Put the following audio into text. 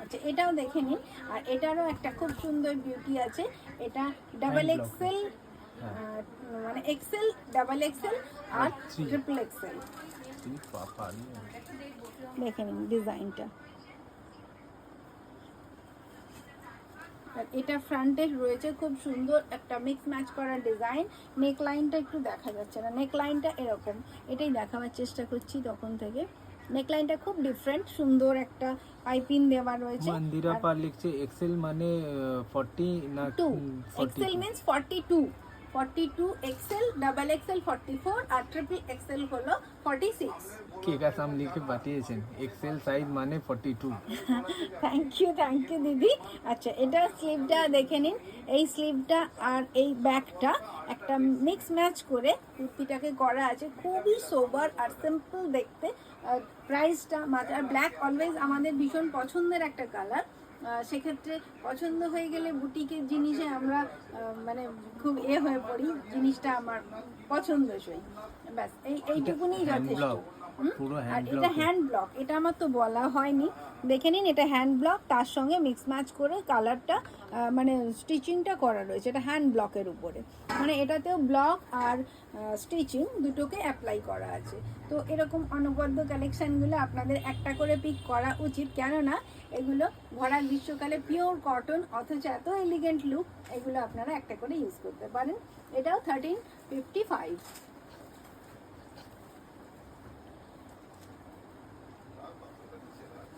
আচ্ছা এটাও দেখে নিন। আর এটারও একটা খুব সুন্দর বিউটি আছে, এটা ডাবল এক্সেল, মানে এক্সেল, ডাবল এক্সেল আর ট্রিপল এক্সেল। দেখে নিন ডিজাইনটা। আর এটা ফ্রন্টে রয়েছে খুব সুন্দর একটা মিক্স ম্যাচ করা ডিজাইন। নেক লাইনটা একটু দেখা যাচ্ছে না, নেক লাইনটা এরকম, এটাই দেখাবার চেষ্টা করছি তখন থেকে। নেক লাইনটা খুব ডিফারেন্ট, সুন্দর একটা পাইপিং দেওয়া রয়েছে। মন্দিরা পার লিখছে এক্সেল মানে 40 না 2, XL means 42, 42 XL, double XL 44 আর ট্রিপল এক্সেল হলো 46। কে কাসাম লিখে পাঠিয়েছেন, এক্সেল সাইজ মানে 42। থ্যাংক ইউ দিদি। আচ্ছা এটা স্লিভটা দেখে নিন, এই স্লিভটা আর এই ব্যাকটা একটা মিক্স ম্যাচ করে কুর্তিটাকে করা আছে, খুবই সোবার আর সিম্পল দেখতে। প্রাইসটা মাত্র, আর ব্ল্যাক অলওয়েজ আমাদের ভীষণ পছন্দের একটা কালার, সেক্ষেত্রে পছন্দ হয়ে গেলে বুটিকের জিনিসে আমরা মানে খুব হয়ে পড়ি, জিনিসটা আমার পছন্দসই, ব্যাস এইটুকুনি যথেষ্ট। আর এটা হ্যান্ড ব্লক, এটা আমার তো বলা হয়নি, দেখে নিন এটা হ্যান্ড ব্লক, তার সঙ্গে মিক্স ম্যাচ করে কালারটা মানে স্টিচিংটা করা রয়েছে, এটা হ্যান্ড ব্লকের উপরে, মানে এটাতেও ব্লক আর স্টিচিং দুটোকে অ্যাপ্লাই করা আছে। তো এরকম অনবদ্য কালেকশানগুলো আপনাদের একটা করে পিক করা উচিত, কেননা এগুলো ভরা গ্রীষ্মকালে পিওর কটন, অথচ এত এলিগেন্ট লুক, এগুলো আপনারা একটা করে ইউজ করতে পারেন। এটাও 1355।